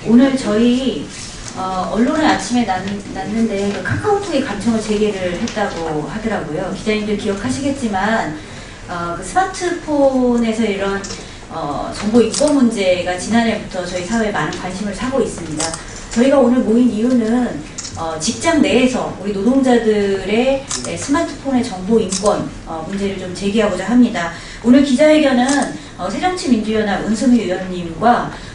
오늘 저희 언론에 아침에 났는데 그 카카오톡에 감청을 제기를 했다고 하더라고요. 기자님들 기억하시겠지만 그 스마트폰에서 이런 정보 인권 문제가 지난해부터 저희 사회에 많은 관심을 사고 있습니다. 저희가 오늘 모인 이유는 직장 내에서 우리 노동자들의 스마트폰의 정보 인권 문제를 좀 제기하고자 합니다. 오늘 기자회견은 새정치민주연합 은수미 의원님과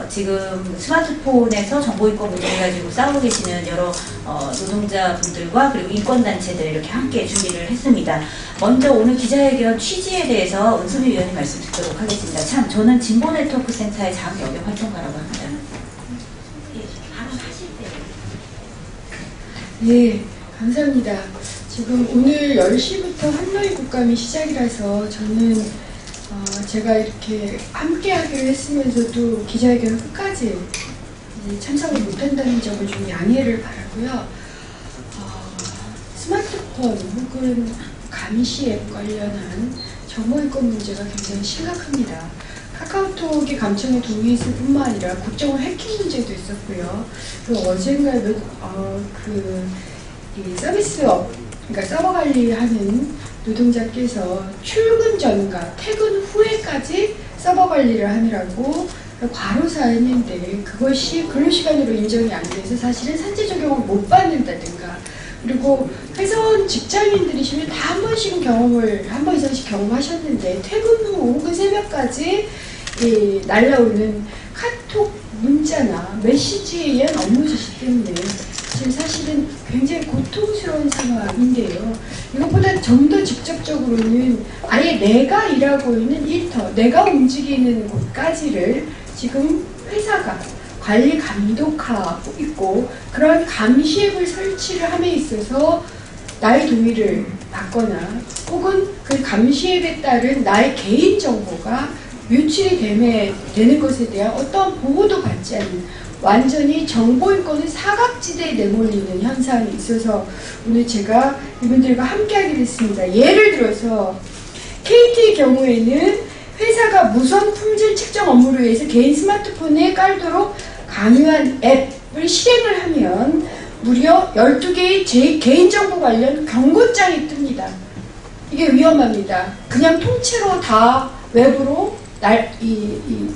지금 스마트폰에서 정보인권 문제 가지고 싸우고 계시는 여러 노동자분들과 그리고 인권단체들 이렇게 함께 준비를 했습니다. 먼저 오늘 기자회견 취지에 대해서 은수미 의원님 말씀 듣도록 하겠습니다. 참 저는 진보네트워크센터의 장여경 활동가라고 합니다. 바로 하실 때요. 예, 감사합니다. 지금 오늘 10시부터 한노이 국감이 시작이라서 저는 제가 이렇게 함께 하기로 했으면서도 기자회견 끝까지 참석을 못한다는 점을 좀 양해를 바라고요. 스마트폰 혹은 감시 앱 관련한 정보인권 문제가 굉장히 심각합니다. 카카오톡이 감청에 동의했을 뿐만 아니라 국정원 해킹 문제도 있었고요. 그리고 어젠가 이 서비스업, 그러니까 서버 관리하는 노동자께서 출근 전과 퇴근 후에까지 서버 관리를 하느라고 과로사 했는데 그것이 근로시간으로 인정이 안 돼서 사실은 산재 적용을 못 받는다든가, 그리고 회사원 직장인들이시면 다 한 번씩은 한 번 이상씩 경험하셨는데 퇴근 후 혹은 새벽까지 날라오는 카톡 문자나 메시지에 의한 업무 지시 때문에 지금 사실은 굉장히 고통스러운 상황인데요. 이것보다 좀 더 직접적으로는 아예 내가 일하고 있는 일터, 내가 움직이는 곳까지를 지금 회사가 관리 감독하고 있고, 그런 감시앱을 설치를 함에 있어서 나의 동의를 받거나 혹은 그 감시앱에 따른 나의 개인 정보가 유출이 되는 것에 대한 어떤 보호도 받지 않는, 완전히 정보인권은 사각지대에 내몰리는 현상이 있어서 오늘 제가 이분들과 함께하게 됐습니다. 예를 들어서 KT의 경우에는 회사가 무선 품질 측정 업무를 위해서 개인 스마트폰에 깔도록 강요한 앱을 실행을 하면 무려 12개의 개인정보 관련 경고장이 뜹니다. 이게 위험합니다. 그냥 통째로 다 외부로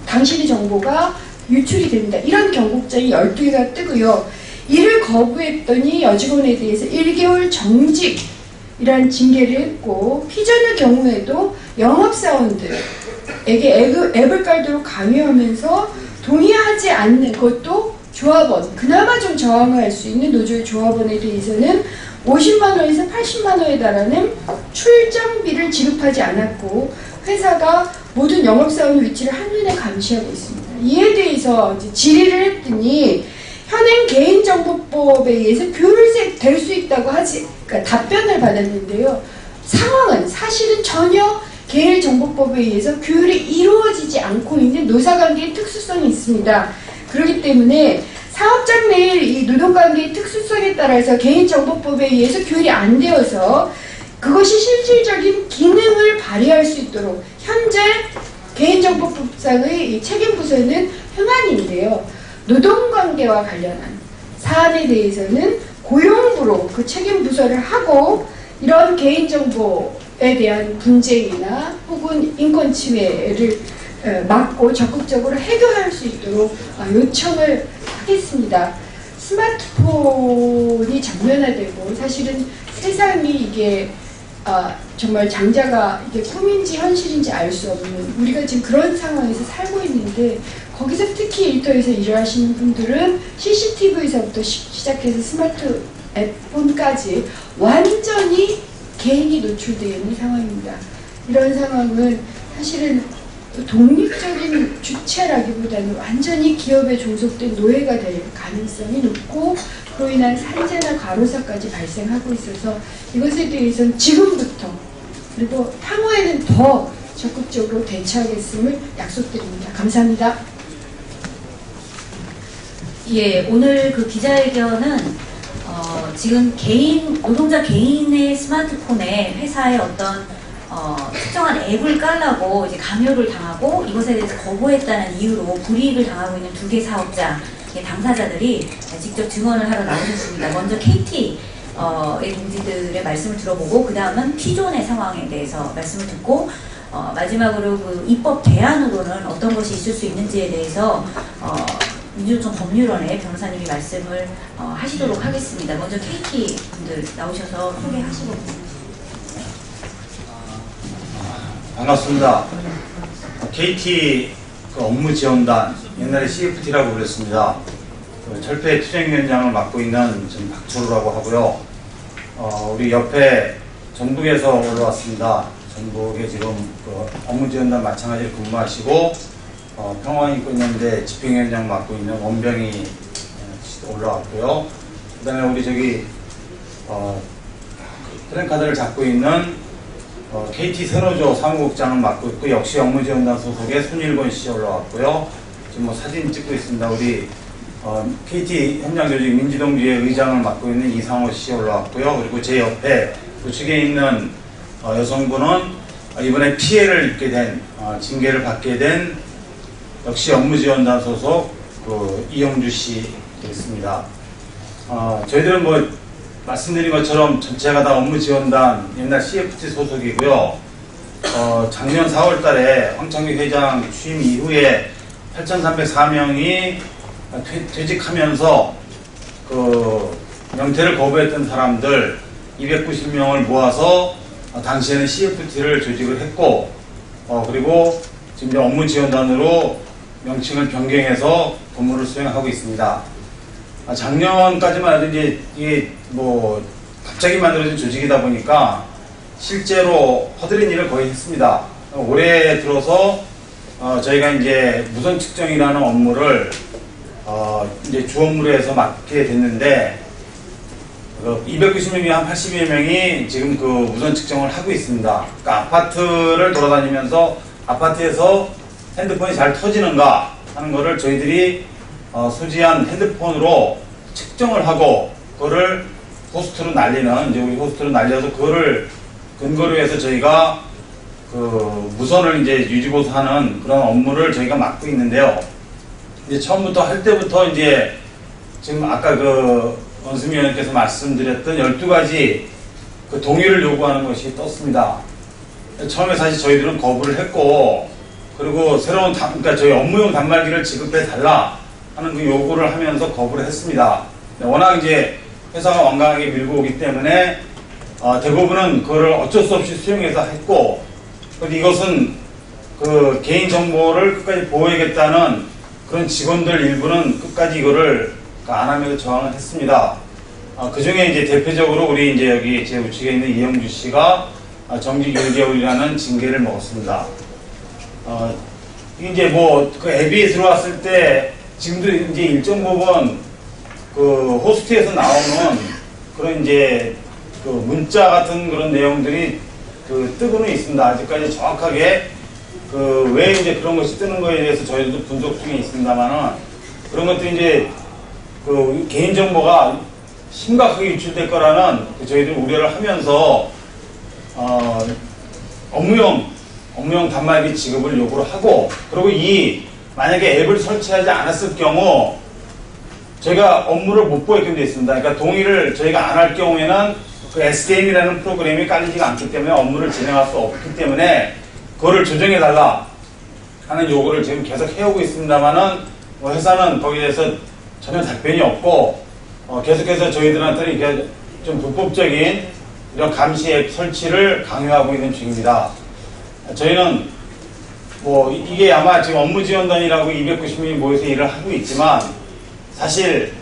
당신의 정보가 유출이 됩니다. 이런 경고장이 12개가 뜨고요. 이를 거부했더니 여직원에 대해서 1개월 정직이라는 징계를 했고, 피전의 경우에도 영업사원들에게 앱을 깔도록 강요하면서 동의하지 않는 것도 조합원, 그나마 좀 저항할 수 있는 노조의 조합원에 대해서는 50만원에서 80만원에 달하는 출정비를 지급하지 않았고, 회사가 모든 영업사원 위치를 한눈에 감시하고 있습니다. 이에 대해서 질의를 했더니 현행 개인정보법에 의해서 규율될 수 있다고 그러니까 답변을 받았는데요. 상황은 사실은 전혀 개인정보법에 의해서 규율이 이루어지지 않고 있는 노사관계의 특수성이 있습니다. 그렇기 때문에 사업장 내의 이 노동관계의 특수성에 따라서 개인정보법에 의해서 규율이 안 되어서 그것이 실질적인 기능을 발휘할 수 있도록 현재 개인정보법상의 책임부서는 행안위인데요. 노동관계와 관련한 사안에 대해서는 고용부로 그 책임부서를 하고, 이런 개인정보에 대한 분쟁이나 혹은 인권침해를 막고 적극적으로 해결할 수 있도록 요청을 하겠습니다. 스마트폰이 전면화되고 사실은 세상이 이게 정말 장자가 이게 꿈인지 현실인지 알 수 없는, 우리가 지금 그런 상황에서 살고 있는데, 거기서 특히 일터에서 일하시는 분들은 CCTV에서부터 시작해서 스마트폰까지 완전히 개인이 노출되어 있는 상황입니다. 이런 상황은 사실은 독립적인 주체라기보다는 완전히 기업에 종속된 노예가 될 가능성이 높고, 그로 인한 산재나 과로사까지 발생하고 있어서 이것에 대해서는 지금부터 그리고 향후에는 더 적극적으로 대처하겠음을 약속드립니다. 감사합니다. 예, 오늘 그 기자회견은 지금 노동자 개인의 스마트폰에 회사의 어떤 특정한 앱을 깔라고 이제 강요를 당하고 이것에 대해서 거부했다는 이유로 불이익을 당하고 있는 2개 사업자 당사자들이 직접 증언을 하러 나오셨습니다. 먼저 KT 의 동지들의 말씀을 들어보고 그 다음은 T존의 상황에 대해서 말씀을 듣고 마지막으로 그 입법 대안으로는 어떤 것이 있을 수 있는지에 대해서 민주노총 법률원의 변호사님이 말씀을 하시도록 하겠습니다. 먼저 KT 분들 나오셔서 소개하시고. 반갑습니다. KT 그 업무지원단, 옛날에 CFT라고 불렸습니다. 그 철폐 투쟁위원장을 맡고 있는 전 박철우라고 하고요. 우리 옆에 전북에서 올라왔습니다. 전북에 지금 그 업무지원단 마찬가지로 근무하시고 평화인권연대 집행위원장 맡고 있는 원병이 올라왔고요. 그 다음에 우리 저기 플랜카드를 잡고 있는 KT 세노조 사무국장을 맡고 있고 역시 업무지원단 소속의 손일권 씨 올라왔고요. 지금 뭐 사진 찍고 있습니다. 우리 KT 현장조직 민주동지회 의장을 맡고 있는 이상호 씨 올라왔고요. 그리고 제 옆에 우측에 있는 여성분은 이번에 피해를 입게 된 징계를 받게 된 역시 업무지원단 소속 그 이영주 씨 되겠습니다. 저희들은 뭐 말씀드린 것처럼 전체가 다 업무지원단 옛날 CFT 소속이고요. 작년 4월 달에 황창규 회장 취임 이후에 8,304명이 퇴직하면서 그 명퇴를 거부했던 사람들 290명을 모아서 당시에는 CFT를 조직을 했고 그리고 지금 업무지원단으로 명칭을 변경해서 업무를 수행하고 있습니다. 작년까지만 해도 이제 이게 뭐 갑자기 만들어진 조직이다 보니까 실제로 허드렛 일을 거의 했습니다. 올해 들어서 저희가 이제 무선 측정이라는 업무를 이제 주 업무로 해서 맡게 됐는데 290명 중에 한 80여 명이 지금 그 무선 측정을 하고 있습니다. 그러니까 아파트를 돌아다니면서 아파트에서 핸드폰이 잘 터지는가 하는 거를 저희들이 소지한 핸드폰으로 측정을 하고 그거를 호스트로 날리는 이제 우리 호스트로 날려서 그거를 근거로 해서 저희가 그 무선을 이제 유지보수하는 그런 업무를 저희가 맡고 있는데요. 이제 처음부터 할 때부터 이제 지금 아까 그 원수미 의원께서 말씀드렸던 12가지 그 동의를 요구하는 것이 떴습니다. 처음에 사실 저희들은 거부를 했고 그리고 새로운 그러니까 저희 업무용 단말기를 지급해 달라 하는 그 요구를 하면서 거부를 했습니다. 워낙 이제 회사가 완강하게 밀고 오기 때문에 대부분은 그거를 어쩔 수 없이 수용해서 했고 그런데 이것은 그 개인정보를 끝까지 보호하겠다는 그런 직원들 일부는 끝까지 이거를 안 하면서 저항을 했습니다. 그 중에 이제 대표적으로 우리 이제 여기 제 우측에 있는 이영주 씨가 정직 6개월이라는 징계를 먹었습니다. 이제 뭐 그 앱이 들어왔을 때 지금도 이제 일정 부분 그 호스트에서 나오는 그런 이제 그 문자 같은 그런 내용들이 그 뜨고는 있습니다. 아직까지 정확하게 그 왜 이제 그런 것이 뜨는 거에 대해서 저희도 분석 중에 있습니다만은 그런 것들이 이제 그 개인정보가 심각하게 유출될 거라는 그 저희들 우려를 하면서 업무용 단말기 지급을 요구를 하고 그리고 만약에 앱을 설치하지 않았을 경우 저희가 업무를 못 보게끔 되어 있습니다. 그러니까 동의를 저희가 안 할 경우에는 그 SDM이라는 프로그램이 깔리지가 않기 때문에 업무를 진행할 수 없기 때문에 그거를 조정해 달라 하는 요구를 지금 계속 해오고 있습니다만은 회사는 거기에 대해서 전혀 답변이 없고 계속해서 저희들한테는 이렇게 좀 불법적인 이런 감시 앱 설치를 강요하고 있는 중입니다. 저희는 뭐 이게 아마 지금 업무지원단이라고 290명이 모여서 일을 하고 있지만 사실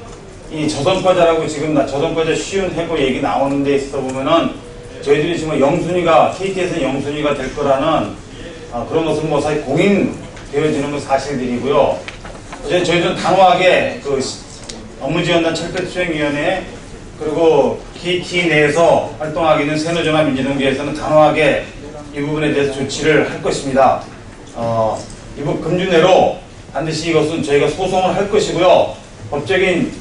이 저성과자라고 지금 저성과자 쉬운 해고 얘기 나오는 데 있어 보면은 저희들이 지금 영순위가 KT에서는 영순위가 될 거라는 그런 것은 뭐 사실 공인되어지는 건 사실들이고요. 어제 저희들은 단호하게 그 업무지원단 철폐투쟁위원회 그리고 KT 내에서 활동하고 있는 세노조나 민주동지에서는 단호하게 이 부분에 대해서 조치를 할 것입니다. 이번 금주 내로 반드시 이것은 저희가 소송을 할 것이고요. 법적인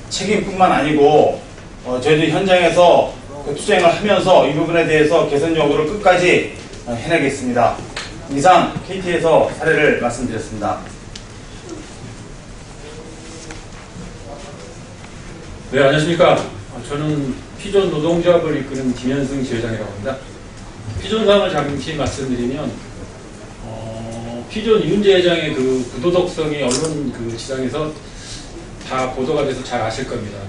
책임뿐만 아니고 저희들 현장에서 그 투쟁을 하면서 이 부분에 대해서 개선 요구를 끝까지 해내겠습니다. 이상 KT에서 사례를 말씀드렸습니다. 네, 안녕하십니까. 저는 피존 노동조합을 이끄는 김현승 지회장이라고 합니다. 피존 사항을 잠시 말씀드리면, 피존 이윤재 회장의 그 부도덕성이 언론 그 지상에서 다 보도가 돼서 잘 아실 겁니다.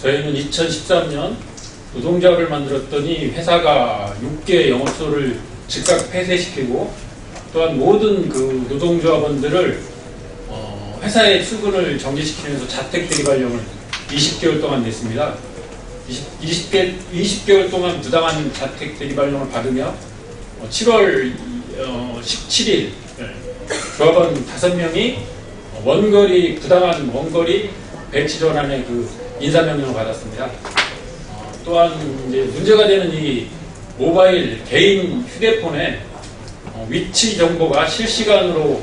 저희는 2013년 노동조합을 만들었더니 회사가 6개 영업소를 즉각 폐쇄시키고 또한 모든 그 노동조합원들을 회사의 출근을 정지시키면서 자택 대리발령을 20개월 동안 냈습니다. 20개월 동안 부당한 자택 대리발령을 받으며 7월 17일 조합원 5명이 부당한 원거리 배치 전환의 그 인사명령을 받았습니다. 또한 이제 문제가 되는 이 모바일 개인 휴대폰에 위치 정보가 실시간으로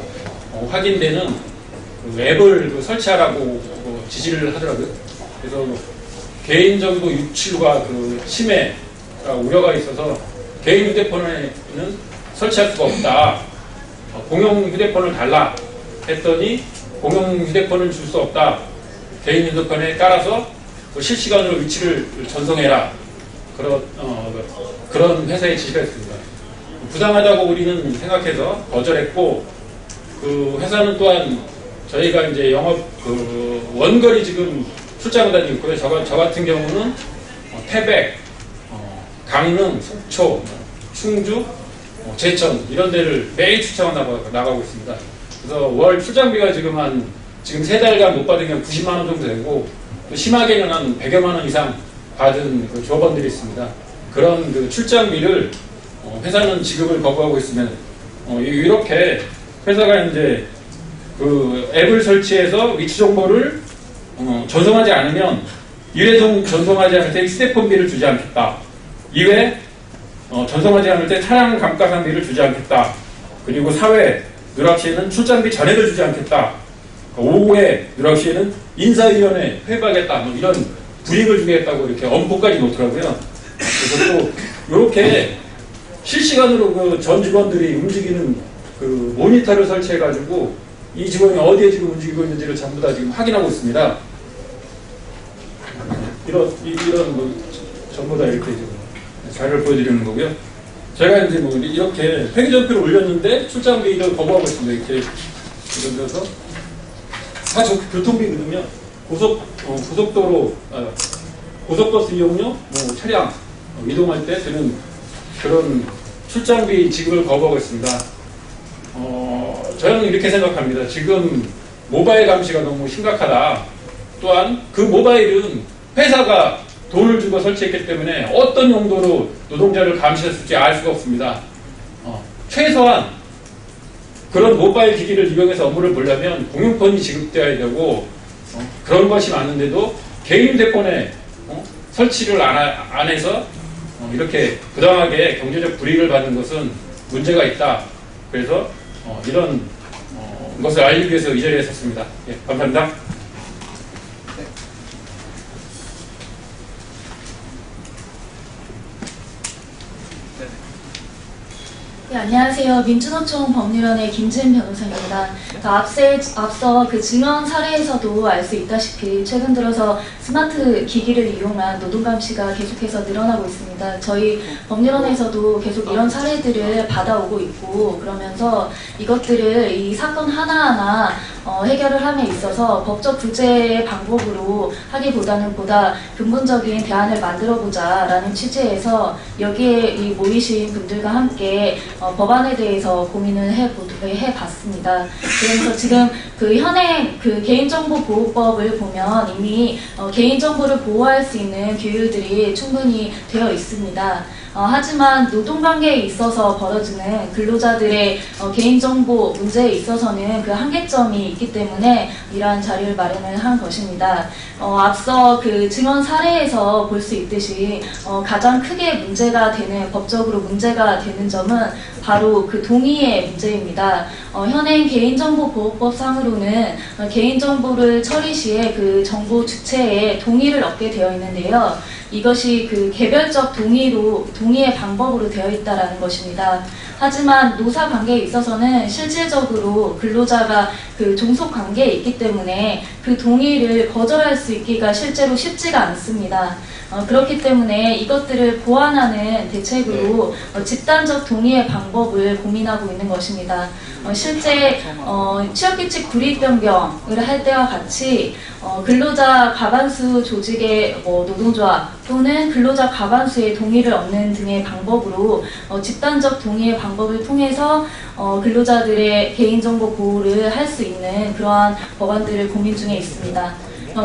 확인되는 그 앱을 설치하라고 지시를 하더라고요. 그래서 개인정보 유출과 그 침해가 우려가 있어서 개인 휴대폰에는 설치할 수가 없다. 공용 휴대폰을 달라 했더니 공용 휴대폰을 줄 수 없다. 개인 휴대폰에 깔아서 실시간으로 위치를 전송해라. 그런 회사의 지시가 있습니다. 부당하다고 우리는 생각해서 거절했고, 그 회사는 또한 저희가 이제 영업 그 원거리 지금 출장을 다니고 있고요. 저 같은 경우는 태백, 강릉, 속초, 충주, 제천 이런 데를 매일 출장을 나가고 있습니다. 그래서 월 출장비가 지금 3달간 못 받은 게 90만 원 정도 되고, 또 심하게는 한 100여만 원 이상 받은 그 조업원들이 있습니다. 그런 그 출장비를 회사는 지급을 거부하고 있으면 이렇게 회사가 이제 그 앱을 설치해서 위치 정보를 전송하지 않으면 1회 전송하지 않을 때 휴대폰비를 주지 않겠다. 2회 전송하지 않을 때 차량 감가상비를 주지 않겠다. 그리고 4회 누락시에는 출장비 전액을 주지 않겠다. 5회 누락시에는 인사위원회 회부하겠다. 뭐 이런 불이익을 주겠다고 이렇게 엄포까지 놓더라고요. 그래서 또 이렇게 실시간으로 그 전 직원들이 움직이는 그 모니터를 설치해가지고 이 직원이 어디에 지금 움직이고 있는지를 전부 다 지금 확인하고 있습니다. 이런 뭐 전부 다 이렇게 지금 자료를 보여드리는 거고요. 제가 이제 뭐 이렇게 회계전표를 올렸는데 출장비를 거부하고 있습니다. 이렇게 들어서 저 교통비거든요. 고속도로 고속버스 이용료, 뭐 차량 이동할 때 드는 그런 출장비 지급을 거부하고 있습니다. 저는 이렇게 생각합니다. 지금 모바일 감시가 너무 심각하다. 또한 그 모바일은 회사가 돈을 주고 설치했기 때문에 어떤 용도로 노동자를 감시했을지 알 수가 없습니다. 최소한 그런 모바일 기기를 이용해서 업무를 보려면 공용폰이 지급되어야 되고 그런 것이 많은데도 개인 휴대폰에 설치를 안 해서 이렇게 부당하게 경제적 불이익을 받는 것은 문제가 있다. 그래서 이런 것을 알리기 위해서 이 자리에 섰습니다. 예, 감사합니다. 네, 안녕하세요. 민주노총 법률원의 김지은 변호사입니다. 앞서 그 증언 사례에서도 알 수 있다시피 최근 들어서 스마트 기기를 이용한 노동감시가 계속해서 늘어나고 있습니다. 저희 법률원에서도 계속 이런 사례들을 받아오고 있고, 그러면서 이것들을 이 사건 하나하나 해결을 함에 있어서 법적 구제의 방법으로 하기보다는 보다 근본적인 대안을 만들어보자 라는 취지에서 여기에 이 모이신 분들과 함께 법안에 대해서 고민을 해봤습니다. 그래서 지금 그 현행 그 개인정보보호법을 보면 이미 개인정보를 보호할 수 있는 규율들이 충분히 되어 있습니다. 하지만 노동관계에 있어서 벌어지는 근로자들의 개인정보 문제에 있어서는 그 한계점이 있기 때문에 이러한 자료를 마련을 한 것입니다. 앞서 그 증언 사례에서 볼 수 있듯이 가장 크게 법적으로 문제가 되는 점은 바로 그 동의의 문제입니다. 현행 개인정보보호법상으로는 개인정보를 처리 시에 그 정보 주체의 동의를 얻게 되어 있는데요. 이것이 그 개별적 동의의 방법으로 되어 있다라는 것입니다. 하지만 노사 관계에 있어서는 실질적으로 근로자가 그 종속 관계에 있기 때문에 그 동의를 거절할 수 있기가 실제로 쉽지가 않습니다. 그렇기 때문에 이것들을 보완하는 대책으로 집단적 동의의 방법을 고민하고 있는 것입니다. 실제 취업규칙 불이익 변경을 할 때와 같이 근로자 과반수 조직의 노동조합 또는 근로자 과반수의 동의를 얻는 등의 방법으로 집단적 동의의 방법을 통해서 근로자들의 개인정보 보호를 할 수 있는 그러한 법안들을 고민 중에 있습니다.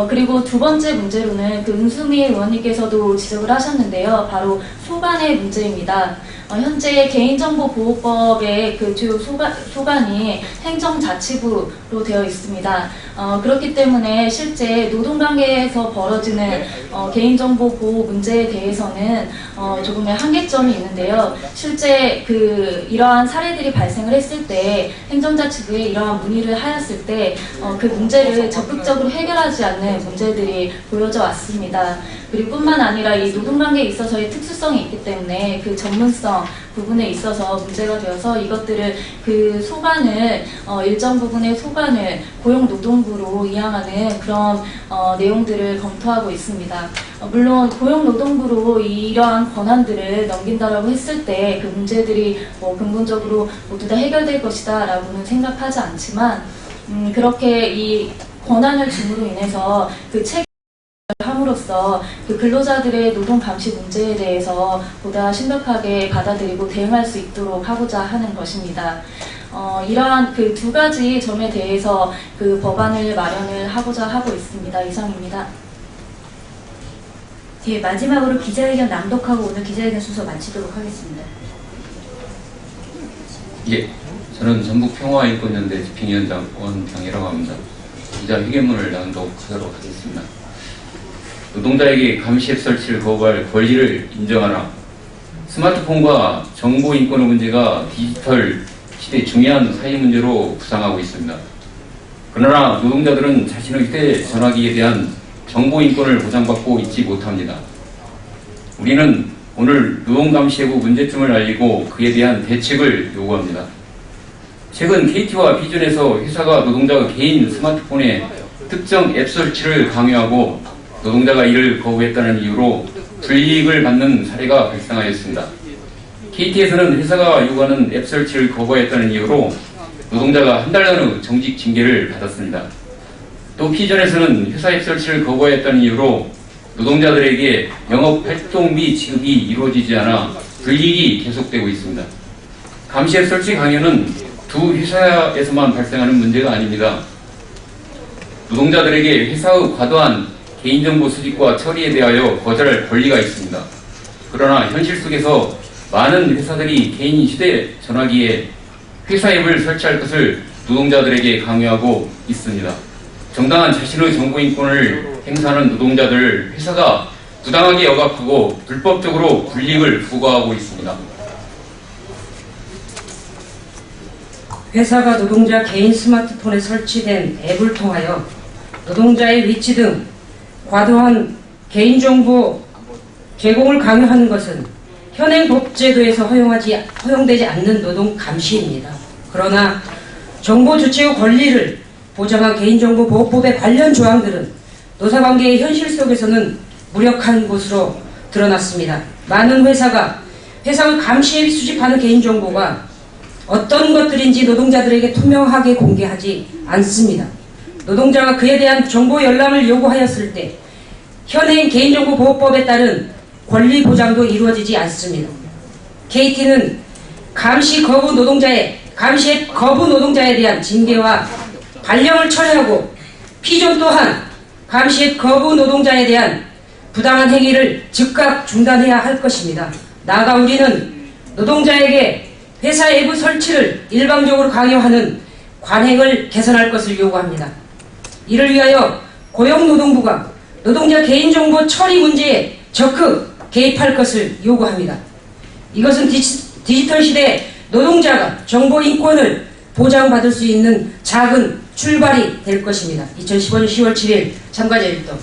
그리고 두 번째 문제로는 그 은수미 의원님께서도 지적을 하셨는데요. 바로 소관의 문제입니다. 현재 개인정보보호법의 그 주요 소관이 행정자치부로 되어 있습니다. 그렇기 때문에 실제 노동관계에서 벌어지는 개인정보 보호 문제에 대해서는 조금의 한계점이 있는데요. 실제 이러한 사례들이 발생을 했을 때 행정자치부에 이러한 문의를 하였을 때 그 문제를 적극적으로 해결하지 않는 문제들이 보여져 왔습니다. 그리고 뿐만 아니라 이 노동관계에 있어서의 특수성이 있기 때문에 그 전문성 부분에 있어서 문제가 되어서 이것들을 그 소관을 일정 부분의 소관을 고용노동부로 이양하는 그런 내용들을 검토하고 있습니다. 물론 고용노동부로 이러한 권한들을 넘긴다라고 했을 때 그 문제들이 근본적으로 모두 다 해결될 것이다 라고는 생각하지 않지만 그렇게 이 권한을 줌으로 인해서 그 책임을 함으로써 그 근로자들의 노동 감시 문제에 대해서 보다 심각하게 받아들이고 대응할 수 있도록 하고자 하는 것입니다. 이러한 그 두 가지 점에 대해서 그 법안을 마련을 하고자 하고 있습니다. 이상입니다. 예, 마지막으로 기자회견 낭독하고 오늘 기자회견 순서 마치도록 하겠습니다. 예, 저는 전북평화인권연대 집행위원장 원병이라고 합니다. 기자회견문을 낭독하도록 하겠습니다. 노동자에게 감시앱 설치를 거부할 권리를 인정하라. 스마트폰과 정보인권의 문제가 디지털 시대의 중요한 사회 문제로 부상하고 있습니다. 그러나 노동자들은 자신의 휴대전화기에 대한 정보인권을 보장받고 있지 못합니다. 우리는 오늘 노동감시제도 문제점을 알리고 그에 대한 대책을 요구합니다. 최근 KT와 비전에서 회사가 노동자가 개인 스마트폰에 특정 앱 설치를 강요하고 노동자가 이를 거부했다는 이유로 불이익을 받는 사례가 발생하였습니다. KT에서는 회사가 요구하는 앱 설치를 거부했다는 이유로 노동자가 한 달간 후 정직 징계를 받았습니다. 또 피전에서는 회사 앱 설치를 거부했다는 이유로 노동자들에게 영업 활동비 지급이 이루어지지 않아 불이익이 계속되고 있습니다. 감시 앱 설치 강요는 두 회사에서만 발생하는 문제가 아닙니다. 노동자들에게 회사의 과도한 개인정보 수집과 처리에 대하여 거절할 권리가 있습니다. 그러나 현실 속에서 많은 회사들이 개인 휴대전화기에 회사 앱을 설치할 것을 노동자들에게 강요하고 있습니다. 정당한 자신의 정보인권을 행사하는 노동자들을 회사가 부당하게 억압하고 불법적으로 불이익을 부과하고 있습니다. 회사가 노동자 개인 스마트폰에 설치된 앱을 통하여 노동자의 위치 등 과도한 개인정보 제공을 강요하는 것은 현행 법제도에서 허용되지 않는 노동 감시입니다. 그러나 정보 주체의 권리를 보장한 개인정보보호법의 관련 조항들은 노사관계의 현실 속에서는 무력한 것으로 드러났습니다. 많은 회사가 회사의 감시에 수집하는 개인정보가 어떤 것들인지 노동자들에게 투명하게 공개하지 않습니다. 노동자가 그에 대한 정보 열람을 요구하였을 때 현행 개인정보보호법에 따른 권리 보장도 이루어지지 않습니다. KT는 감시 거부 노동자에 대한 징계와 발령을 철회하고 피존 또한 감시 거부 노동자에 대한 부당한 행위를 즉각 중단해야 할 것입니다. 나아가 우리는 노동자에게 회사 앱 설치를 일방적으로 강요하는 관행을 개선할 것을 요구합니다. 이를 위하여 고용노동부가 노동자 개인정보 처리 문제에 적극 개입할 것을 요구합니다. 이것은 디지털 시대 노동자가 정보인권을 보장받을 수 있는 작은 출발이 될 것입니다. 2015년 10월 7일 참가자 일동